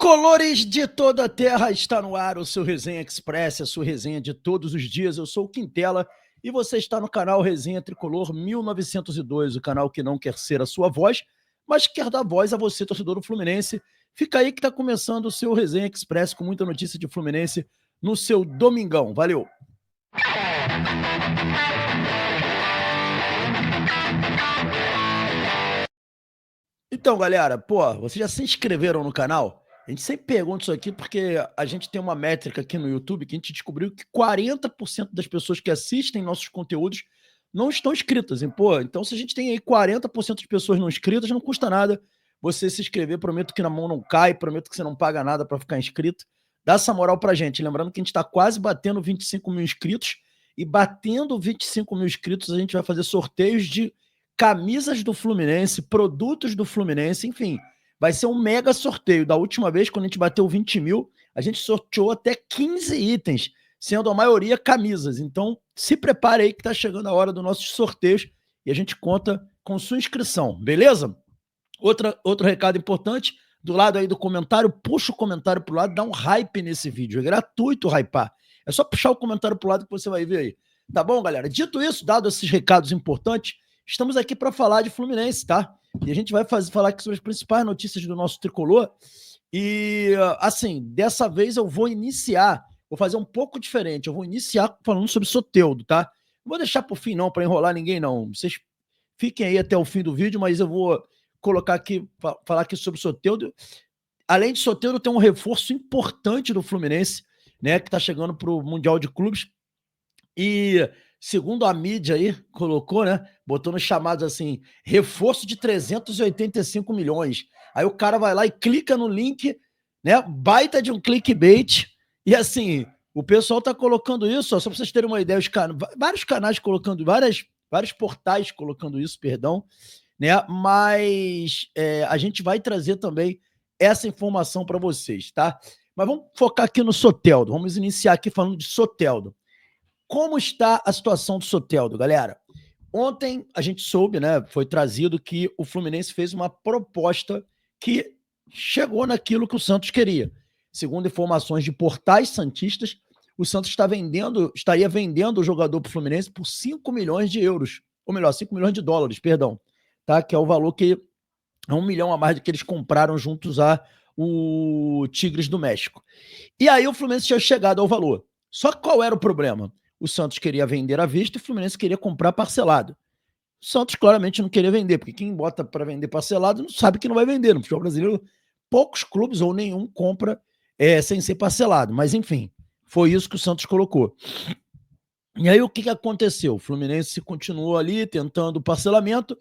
Tricolores de toda a terra, está no ar o seu Resenha Express, a sua resenha de todos os dias. Eu sou o Quintela e você está no canal Resenha Tricolor 1902, o canal que não quer ser a sua voz, mas quer dar voz a você, torcedor do Fluminense. Fica aí que está começando o seu Resenha Express com muita notícia de Fluminense no seu domingão. Valeu! Então, galera, vocês já se inscreveram no canal? A gente sempre pergunta isso aqui porque a gente tem uma métrica aqui no YouTube que a gente descobriu que 40% das pessoas que assistem nossos conteúdos não estão inscritas. Então se a gente tem aí 40% de pessoas não inscritas, não custa nada você se inscrever. Prometo que na mão não cai, prometo que você não paga nada para ficar inscrito. Dá essa moral pra gente. Lembrando que a gente está quase batendo 25 mil inscritos e batendo 25 mil inscritos a gente vai fazer sorteios de camisas do Fluminense, produtos do Fluminense, enfim. Vai ser um mega sorteio. Da última vez, quando a gente bateu 20 mil, a gente sorteou até 15 itens, sendo a maioria camisas. Então, se prepare aí que tá chegando a hora dos nossos sorteios e a gente conta com sua inscrição, beleza? Outro recado importante, do lado aí do comentário, puxa o comentário pro lado, dá um hype nesse vídeo. É gratuito hypar. É só puxar o comentário pro lado que você vai ver aí. Tá bom, galera? Dito isso, dado esses recados importantes, estamos aqui para falar de Fluminense, tá? E a gente vai falar aqui sobre as principais notícias do nosso tricolor. E, assim, dessa vez eu vou fazer um pouco diferente. Eu vou iniciar falando sobre Soteldo, tá? Não vou deixar pro fim, não, para enrolar ninguém, não. Vocês fiquem aí até o fim do vídeo, mas eu vou colocar aqui, falar aqui sobre Soteldo. Além de Soteldo, tem um reforço importante do Fluminense, né? Que tá chegando pro Mundial de Clubes. E segundo a mídia aí, colocou, né? Botou nos chamados assim, reforço de 385 milhões. Aí o cara vai lá e clica no link, né? Baita de um clickbait. E assim, o pessoal tá colocando isso, ó, só pra vocês terem uma ideia, vários canais colocando, vários portais colocando isso, perdão, né? Mas a gente vai trazer também essa informação para vocês, tá? Mas vamos focar aqui no Soteldo. Vamos iniciar aqui falando de Soteldo. Como está a situação do Soteldo, galera? Ontem a gente soube, né, foi trazido que o Fluminense fez uma proposta que chegou naquilo que o Santos queria. Segundo informações de portais santistas, o Santos estaria vendendo o jogador para o Fluminense por 5 milhões de euros. Ou melhor, 5 milhões de dólares, perdão. Tá? Que é o valor que é 1 milhão a mais do que eles compraram juntos a o Tigres do México. E aí o Fluminense tinha chegado ao valor. Só que qual era o problema? O Santos queria vender à vista e o Fluminense queria comprar parcelado. O Santos claramente não queria vender, porque quem bota para vender parcelado não sabe que não vai vender. No futebol brasileiro, poucos clubes ou nenhum compra sem ser parcelado. Mas enfim, foi isso que o Santos colocou. E aí o que aconteceu? O Fluminense continuou ali tentando o parcelamento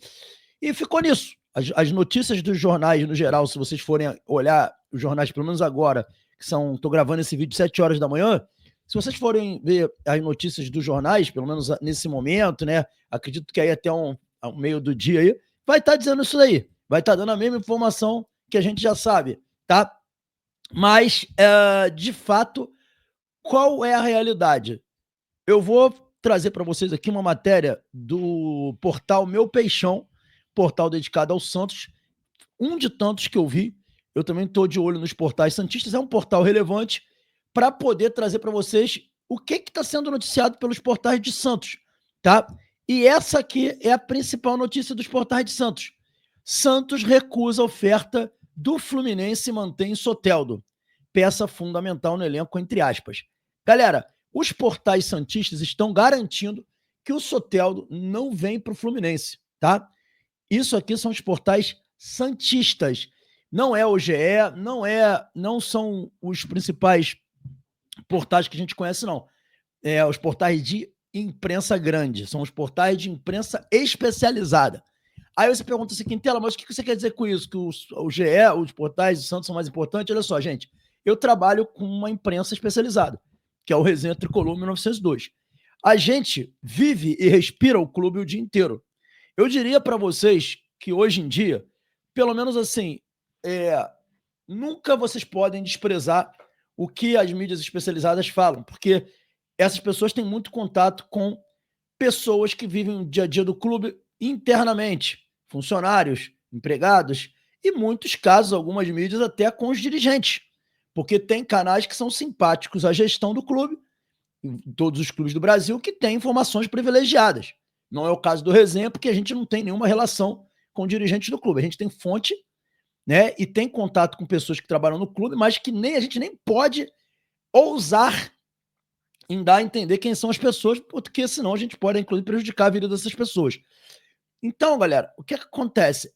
e ficou nisso. As notícias dos jornais, no geral, se vocês forem olhar os jornais, pelo menos agora, que são... Estou gravando esse vídeo 7 horas da manhã. Se vocês forem ver as notícias dos jornais, pelo menos nesse momento, né? Acredito que aí até ao meio do dia aí, vai estar dizendo isso daí. Vai estar dando a mesma informação que a gente já sabe, tá? Mas, de fato, qual é a realidade? Eu vou trazer para vocês aqui uma matéria do portal Meu Peixão, portal dedicado ao Santos, um de tantos que eu vi. Eu também estou de olho nos portais santistas, é um portal relevante para poder trazer para vocês o que está sendo noticiado pelos portais de Santos, tá? E essa aqui é a principal notícia dos portais de Santos. Santos recusa a oferta do Fluminense e mantém Soteldo. Peça fundamental no elenco, entre aspas. Galera, os portais santistas estão garantindo que o Soteldo não vem para o Fluminense, tá? Isso aqui são os portais santistas. Não é o GE, não são os principais portais que a gente conhece, não. Os portais de imprensa grande, são os portais de imprensa especializada. Aí você pergunta assim, Quintela, mas o que você quer dizer com isso? Que o GE, os portais de Santos são mais importantes? Olha só, gente, eu trabalho com uma imprensa especializada, que é o Resenha Tricolor 1902. A gente vive e respira o clube o dia inteiro. Eu diria para vocês que hoje em dia, pelo menos assim, nunca vocês podem desprezar o que as mídias especializadas falam, porque essas pessoas têm muito contato com pessoas que vivem o dia a dia do clube internamente, funcionários, empregados, e em muitos casos, algumas mídias até com os dirigentes, Porque tem canais que são simpáticos à gestão do clube, em todos os clubes do Brasil, que têm informações privilegiadas. Não é o caso do Resenha, porque a gente não tem nenhuma relação com dirigentes do clube. A gente tem fonte, né, e tem contato com pessoas que trabalham no clube, mas que a gente nem pode ousar em dar a entender quem são as pessoas, porque senão a gente pode, inclusive, prejudicar a vida dessas pessoas. Então, galera, o que acontece?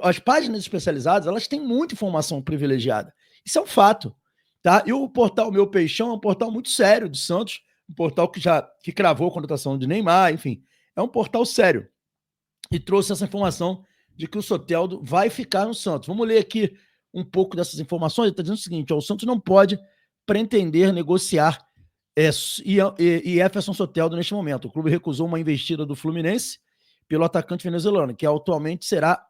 As páginas especializadas, elas têm muita informação privilegiada. Isso é um fato. Tá? E o portal Meu Peixão é um portal muito sério de Santos, um portal que cravou a contratação de Neymar, enfim. É um portal sério. E trouxe essa informação de que o Soteldo vai ficar no Santos. Vamos ler aqui um pouco dessas informações. Ele está dizendo o seguinte: o Santos não pode pretender negociar e Jefferson Soteldo neste momento. O clube recusou uma investida do Fluminense pelo atacante venezuelano, que atualmente está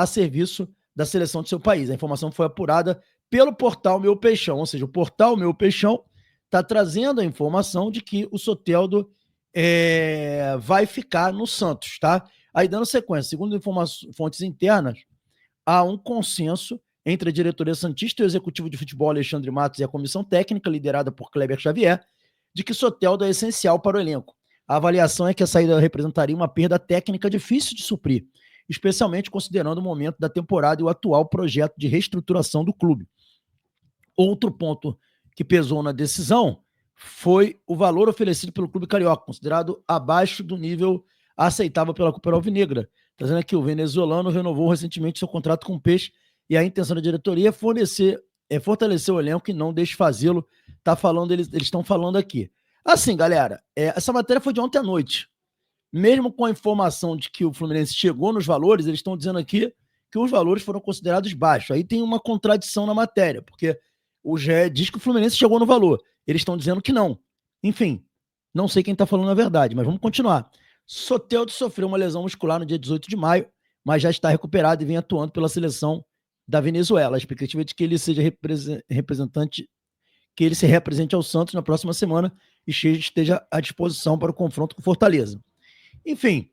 a serviço da seleção de seu país. A informação foi apurada pelo portal Meu Peixão, ou seja, o portal Meu Peixão está trazendo a informação de que o Soteldo vai ficar no Santos, tá? Aí, dando sequência, segundo fontes internas, há um consenso entre a diretoria santista e o executivo de futebol Alexandre Matos e a comissão técnica, liderada por Kleber Xavier, de que Soteldo é essencial para o elenco. A avaliação é que a saída representaria uma perda técnica difícil de suprir, especialmente considerando o momento da temporada e o atual projeto de reestruturação do clube. Outro ponto que pesou na decisão foi o valor oferecido pelo clube carioca, considerado abaixo do nível aceitável pela Copa Alvinegra. Está dizendo aqui, o venezuelano renovou recentemente seu contrato com o Peixe e a intenção da diretoria é fortalecer o elenco e não desfazê-lo. Eles estão falando aqui. Assim, galera, essa matéria foi de ontem à noite. Mesmo com a informação de que o Fluminense chegou nos valores, eles estão dizendo aqui que os valores foram considerados baixos. Aí tem uma contradição na matéria, porque o GE diz que o Fluminense chegou no valor. Eles estão dizendo que não. Enfim, não sei quem está falando a verdade, mas vamos continuar. Soteldo sofreu uma lesão muscular no dia 18 de maio, mas já está recuperado e vem atuando pela seleção da Venezuela. A expectativa é de que ele seja que ele se represente ao Santos na próxima semana e esteja à disposição para o confronto com Fortaleza. Enfim,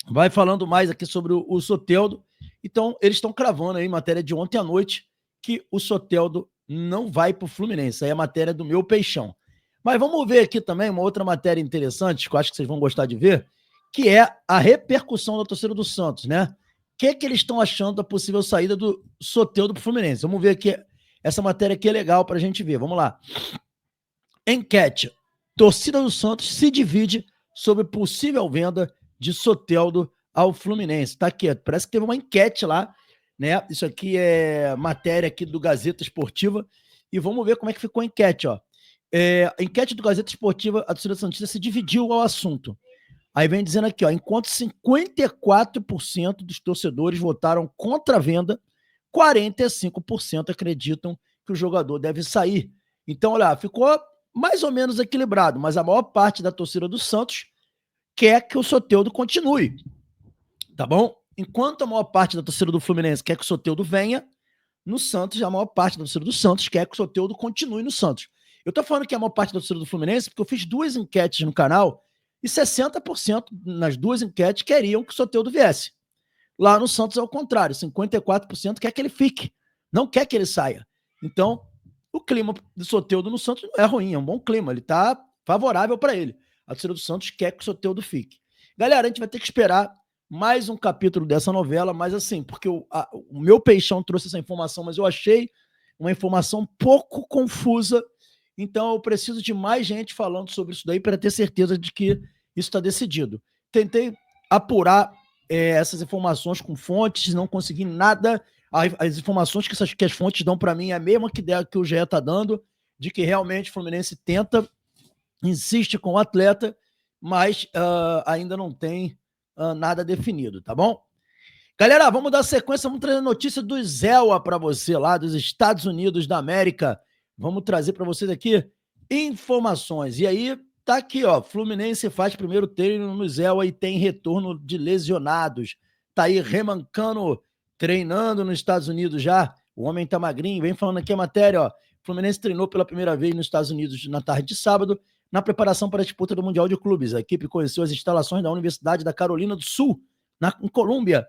vai falando mais aqui sobre o Soteldo. Então, eles estão cravando aí, matéria de ontem à noite, que o Soteldo não vai para o Fluminense. Aí é a matéria do Meu Peixão. Mas vamos ver aqui também uma outra matéria interessante, que eu acho que vocês vão gostar de ver, que é a repercussão da torcida do Santos, né? O que eles estão achando da possível saída do Soteldo para o Fluminense? Vamos ver aqui. Essa matéria aqui é legal para a gente ver. Vamos lá. Enquete. Torcida do Santos se divide sobre possível venda de Soteldo ao Fluminense. Tá aqui, parece que teve uma enquete lá, né? Isso aqui é matéria aqui do Gazeta Esportiva e vamos ver como é que ficou a enquete, ó. A enquete do Gazeta Esportiva, a torcida santista se dividiu ao assunto. Aí vem dizendo aqui, ó, enquanto 54% dos torcedores votaram contra a venda, 45% acreditam que o jogador deve sair. Então, olha, ficou mais ou menos equilibrado, mas a maior parte da torcida do Santos quer que o Soteldo continue, tá bom? Enquanto a maior parte da torcida do Fluminense quer que o Soteldo venha, no Santos, a maior parte da torcida do Santos quer que o Soteldo continue no Santos. Eu tô falando que a maior parte da torcida do Fluminense porque eu fiz 2 enquetes no canal e 60% nas 2 enquetes queriam que o Soteldo viesse. Lá no Santos é o contrário, 54% quer que ele fique, não quer que ele saia. Então, o clima do Soteldo no Santos não é ruim, é um bom clima, ele tá favorável para ele. A torcida do Santos quer que o Soteldo fique. Galera, a gente vai ter que esperar mais um capítulo dessa novela, mas assim, porque o Meu Peixão trouxe essa informação, mas eu achei uma informação um pouco confusa, então eu preciso de mais gente falando sobre isso daí para ter certeza de que isso está decidido. Tentei apurar essas informações com fontes, não consegui nada. As informações que as fontes dão para mim é a mesma que o GE está dando, de que realmente o Fluminense insiste com o atleta, mas ainda não tem nada definido, tá bom? Galera, vamos dar sequência, vamos trazer notícia do Zéua para você lá dos Estados Unidos da América. Vamos trazer para vocês aqui informações. E aí, tá aqui, ó, Fluminense faz primeiro treino no Zéua e tem retorno de lesionados. Tá aí Remancano treinando nos Estados Unidos já. O homem tá magrinho, vem falando aqui a matéria, ó. Fluminense treinou pela primeira vez nos Estados Unidos na tarde de sábado, na preparação para a disputa do Mundial de Clubes. A equipe conheceu as instalações da Universidade da Carolina do Sul, em Colômbia,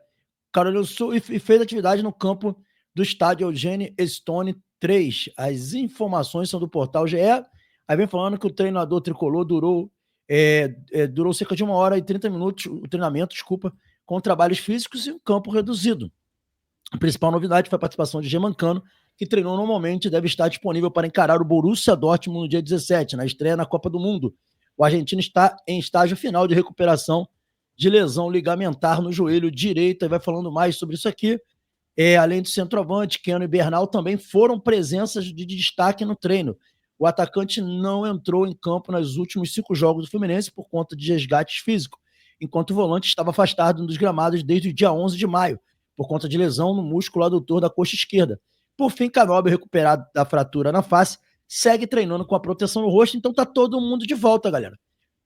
Carolina do Sul, e fez atividade no campo do estádio Eugene Stone 3. As informações são do portal GE. Aí vem falando que o treinador tricolor durou cerca de 1 hora e 30 minutos, o treinamento, desculpa, com trabalhos físicos e um campo reduzido. A principal novidade foi a participação de Germancano, que treinou normalmente e deve estar disponível para encarar o Borussia Dortmund no dia 17, na estreia na Copa do Mundo. O argentino está em estágio final de recuperação de lesão ligamentar no joelho direito. E vai falando mais sobre isso aqui. Além do centroavante, Keno e Bernal também foram presenças de destaque no treino. O atacante não entrou em campo nos últimos 5 jogos do Fluminense por conta de resgates físicos, enquanto o volante estava afastado dos gramados desde o dia 11 de maio, por conta de lesão no músculo adutor da coxa esquerda. Por fim, Canóbio, recuperado da fratura na face, segue treinando com a proteção no rosto. Então tá todo mundo de volta, galera.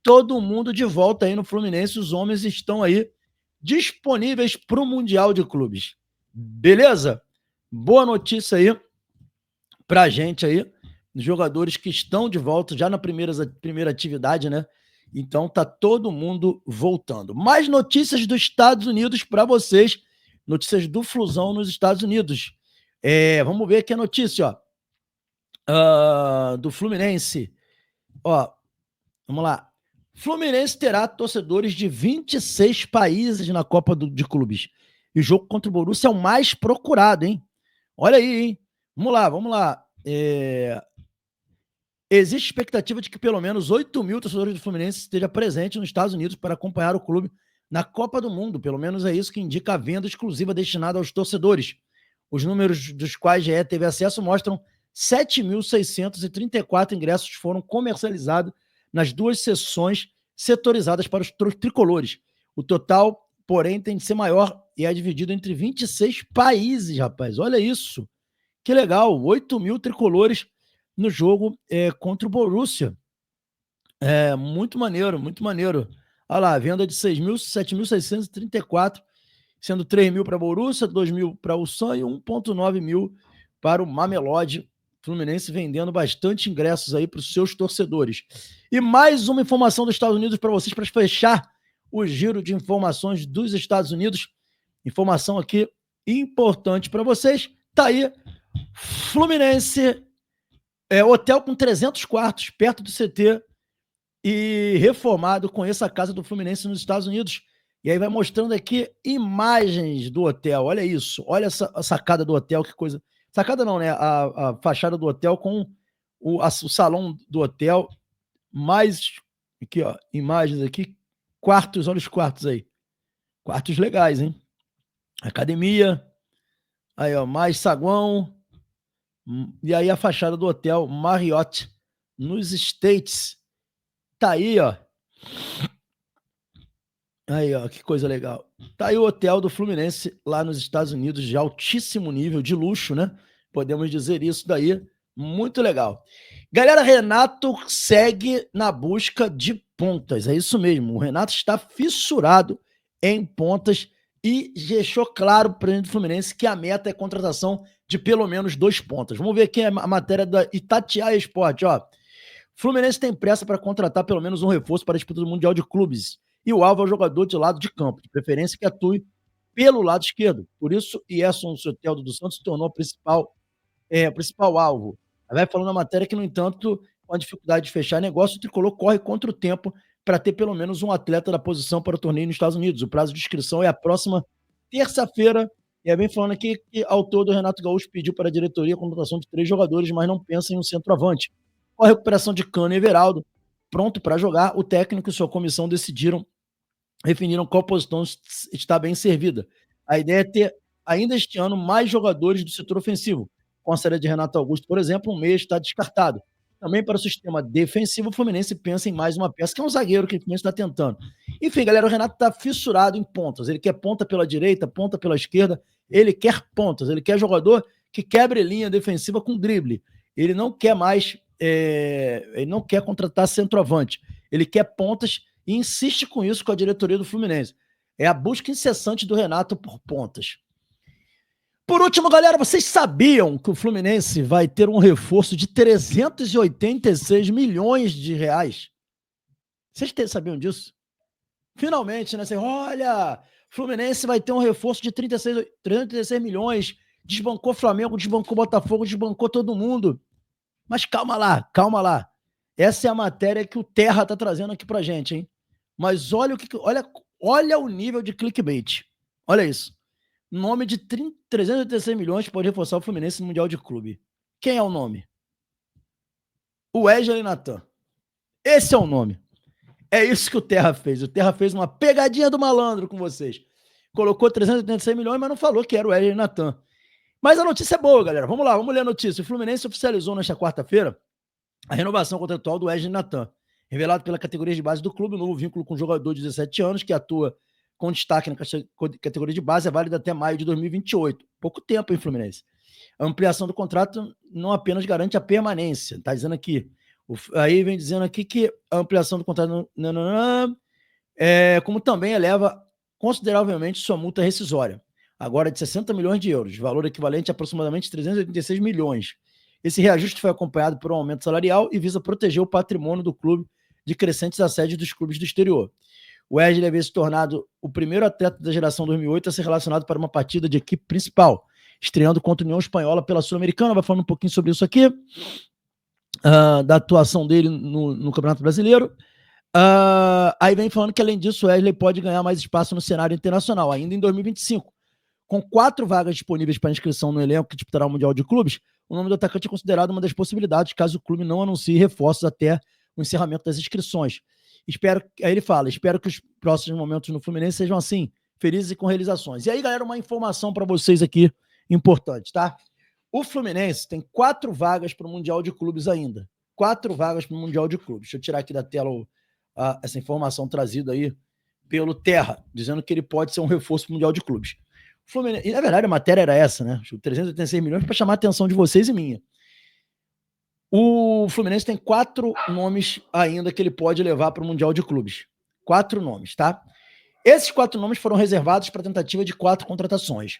Todo mundo de volta aí no Fluminense. Os homens estão aí disponíveis para o Mundial de Clubes. Beleza? Boa notícia aí pra gente aí. Jogadores que estão de volta já na primeira atividade, né? Então tá todo mundo voltando. Mais notícias dos Estados Unidos para vocês. Notícias do Flusão nos Estados Unidos. Vamos ver aqui a notícia, ó. Do Fluminense. Ó, vamos lá. Fluminense terá torcedores de 26 países na Copa de Clubes. E o jogo contra o Borussia é o mais procurado, hein? Olha aí, hein? Vamos lá. Existe expectativa de que pelo menos 8 mil torcedores do Fluminense estejam presentes nos Estados Unidos para acompanhar o clube na Copa do Mundo. Pelo menos é isso que indica a venda exclusiva destinada aos torcedores. Os números dos quais GE teve acesso mostram 7.634 ingressos foram comercializados nas 2 sessões setorizadas para os tricolores. O total, porém, tem de ser maior e é dividido entre 26 países, rapaz. Olha isso. Que legal. 8 mil tricolores no jogo contra o Borussia. Muito maneiro, muito maneiro. Olha lá, venda de 7.634, sendo 3 mil para Borussia, 2 mil para o Ulsan e 1,9 mil para o Mamelodi. Fluminense vendendo bastante ingressos aí para os seus torcedores. E mais uma informação dos Estados Unidos para vocês, para fechar o giro de informações dos Estados Unidos. Informação aqui importante para vocês. Tá aí, Fluminense, hotel com 300 quartos, perto do CT, e reformado. Conheça a casa do Fluminense nos Estados Unidos. E aí vai mostrando aqui imagens do hotel. Olha isso, olha a sacada do hotel, que coisa... Sacada não, né? A fachada do hotel com o salão do hotel. Mais, aqui, ó, imagens aqui. Quartos, olha os quartos aí. Quartos legais, hein? Academia. Aí, ó, mais saguão. E aí a fachada do hotel Marriott nos States. Tá aí, ó. Aí, ó, que coisa legal. Tá aí o hotel do Fluminense lá nos Estados Unidos, de altíssimo nível, de luxo, né? Podemos dizer isso daí. Muito legal. Galera, Renato segue na busca de pontas. É isso mesmo. O Renato está fissurado em pontas e deixou claro para o presidente do Fluminense que a meta é a contratação de pelo menos 2 pontas. Vamos ver aqui a matéria da Itatiaia Esporte, ó. Fluminense tem pressa para contratar pelo menos um reforço para a disputa do Mundial de Clubes. E o alvo é o jogador de lado de campo, de preferência que atue pelo lado esquerdo. Por isso, Ierson Soteldo dos Santos se tornou o principal alvo. Vai falando na matéria que, no entanto, com a dificuldade de fechar negócio, o tricolor corre contra o tempo para ter pelo menos um atleta da posição para o torneio nos Estados Unidos. O prazo de inscrição é a próxima terça-feira. E vem falando aqui que, ao todo, o Renato Gaúcho pediu para a diretoria a contratação de 3 jogadores, mas não pensa em um centroavante. Com a recuperação de Cano e Everaldo, pronto para jogar, o técnico e sua comissão definiram qual posição está bem servida. A ideia é ter, ainda este ano, mais jogadores do setor ofensivo. Com a saída de Renato Augusto, por exemplo, um meia está descartado. Também para o sistema defensivo, o Fluminense pensa em mais uma peça, que é um zagueiro que o Fluminense está tentando. Enfim, galera, o Renato está fissurado em pontas. Ele quer ponta pela direita, ponta pela esquerda. Ele quer pontas. Ele quer jogador que quebre linha defensiva com drible. Ele não quer mais... ele não quer contratar centroavante. Ele quer pontas e insiste com isso com a diretoria do Fluminense. É a busca incessante do Renato por pontas. Por último, galera, vocês sabiam que o Fluminense vai ter um reforço de 386 milhões de reais? Vocês sabiam disso? Finalmente, né? Olha, Fluminense vai ter um reforço de 336 milhões, Desbancou Flamengo, desbancou Botafogo, desbancou todo mundo. Mas calma lá, calma lá. Essa é a matéria que o Terra tá trazendo aqui pra gente, hein? Mas olha olha o nível de clickbait. Olha isso. Nome de 386 milhões pode reforçar o Fluminense no Mundial de Clube. Quem é o nome? O Wesley Natan. Esse é o nome. É isso que o Terra fez. O Terra fez uma pegadinha do malandro com vocês. Colocou 386 milhões, mas não falou que era o Wesley Natan. Mas a notícia é boa, galera. Vamos lá, vamos ler a notícia. O Fluminense oficializou nesta quarta-feira a renovação contratual do Wesley Natan. Revelado pela categoria de base do clube, o novo vínculo com o jogador de 17 anos, que atua com destaque na categoria de base, é válido até maio de 2028. Pouco tempo, hein, Fluminense? A ampliação do contrato não apenas garante a permanência, tá dizendo aqui. Aí vem dizendo aqui que a ampliação do contrato como também eleva consideravelmente sua multa rescisória, agora de 60 milhões de euros, valor equivalente a aproximadamente 386 milhões. Esse reajuste foi acompanhado por um aumento salarial e visa proteger o patrimônio do clube de crescentes assédios dos clubes do exterior. O Wesley havia se tornado o primeiro atleta da geração 2008 a ser relacionado para uma partida de equipe principal, estreando contra a União Espanhola pela Sul-Americana. Vai falando um pouquinho sobre isso aqui, da atuação dele no Campeonato Brasileiro. Aí vem falando que, além disso, o Wesley pode ganhar mais espaço no cenário internacional, ainda em 2025. Com 4 vagas disponíveis para inscrição no elenco que disputará o Mundial de Clubes, o nome do atacante é considerado uma das possibilidades, caso o clube não anuncie reforços até o encerramento das inscrições. Aí ele fala, espero que os próximos momentos no Fluminense sejam assim, felizes e com realizações. E aí, galera, uma informação para vocês aqui importante, tá? O Fluminense tem 4 vagas para o Mundial de Clubes ainda. 4 vagas para o Mundial de Clubes. Deixa eu tirar aqui da tela essa informação trazida aí pelo Terra, dizendo que ele pode ser um reforço para o Mundial de Clubes. Fluminense, e na verdade a matéria era essa, né? 386 milhões para chamar a atenção de vocês e minha. O Fluminense tem 4 nomes ainda que ele pode levar para o Mundial de Clubes. 4 nomes, tá? Esses 4 nomes foram reservados para a tentativa de 4 contratações.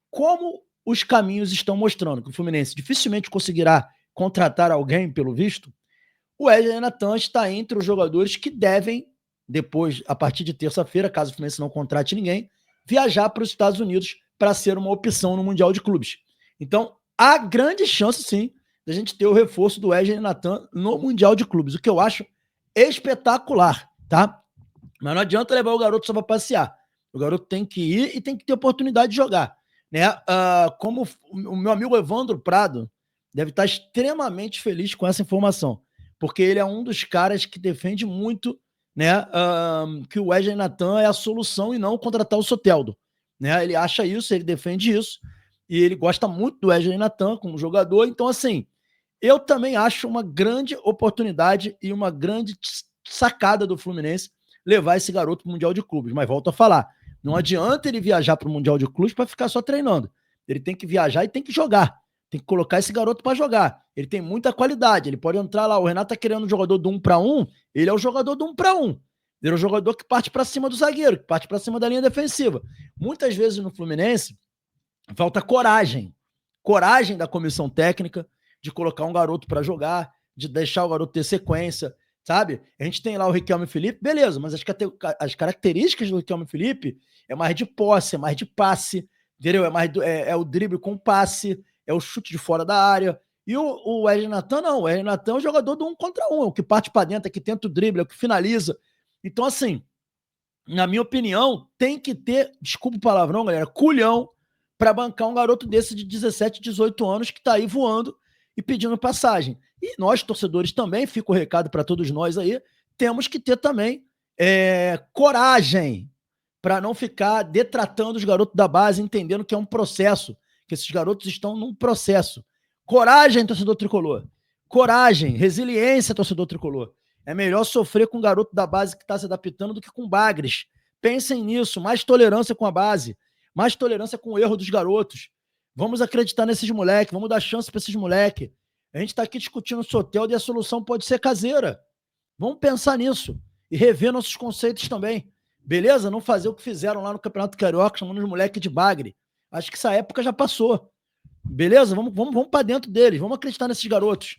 Como os caminhos estão mostrando que o Fluminense dificilmente conseguirá contratar alguém, pelo visto, o Wesley Natan está entre os jogadores que devem, depois, a partir de terça-feira, caso o Fluminense não contrate ninguém, viajar para os Estados Unidos para ser uma opção no Mundial de Clubes. Então, há grande chance, sim, da gente ter o reforço do Wesley Natan no Mundial de Clubes, o que eu acho espetacular, tá? Mas não adianta levar o garoto só para passear. O garoto tem que ir e tem que ter oportunidade de jogar, né? Como o meu amigo Evandro Prado deve estar extremamente feliz com essa informação, porque ele é um dos caras que defende muito, né, que o Wesley Natan é a solução e não contratar o Soteldo, né? Ele acha isso, ele defende isso, e ele gosta muito do Wesley Natan como jogador. Então, assim, eu também acho uma grande oportunidade e uma grande sacada do Fluminense levar esse garoto para o Mundial de Clubes. Mas volto a falar, não adianta ele viajar para o Mundial de Clubes para ficar só treinando. Ele tem que viajar e tem que jogar. Tem que colocar esse garoto para jogar. Ele tem muita qualidade. Ele pode entrar lá. O Renato tá querendo um jogador do 1 para 1. Ele é o jogador do 1 para 1. Ele é o jogador que parte para cima do zagueiro, que parte para cima da linha defensiva. Muitas vezes no Fluminense falta coragem. Coragem da comissão técnica de colocar um garoto para jogar, de deixar o garoto ter sequência, sabe? A gente tem lá o Riquelme Felipe, beleza, mas as características do Riquelme Felipe é mais de posse, é mais de passe, entendeu? É o drible com passe, é o chute de fora da área. E o Wesley Natan não. O Wesley Natan é o jogador do 1 contra 1, é o que parte para dentro, é que tenta o drible, é o que finaliza. Então, assim, na minha opinião, tem que ter, desculpa o palavrão, galera, culhão para bancar um garoto desse de 17, 18 anos que tá aí voando e pedindo passagem. E nós, torcedores, também, fica o recado para todos nós aí, temos que ter também coragem para não ficar detratando os garotos da base, entendendo que é um processo, que esses garotos estão num processo. Coragem, torcedor tricolor. Coragem, resiliência, torcedor tricolor. É melhor sofrer com o garoto da base que está se adaptando do que com bagres. Pensem nisso, mais tolerância com a base, mais tolerância com o erro dos garotos. Vamos acreditar nesses moleques, vamos dar chance para esses moleques. A gente está aqui discutindo o Soteldo e a solução pode ser caseira. Vamos pensar nisso e rever nossos conceitos também. Beleza? Não fazer o que fizeram lá no Campeonato Carioca, chamando os moleques de bagre. Acho que essa época já passou. Beleza? Vamos para dentro deles. Vamos acreditar nesses garotos.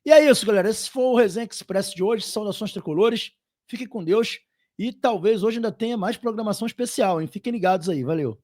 E é isso, galera. Esse foi o Resenha Express de hoje. Saudações tricolores. Fiquem com Deus. E talvez hoje ainda tenha mais programação especial, hein? Fiquem ligados aí. Valeu.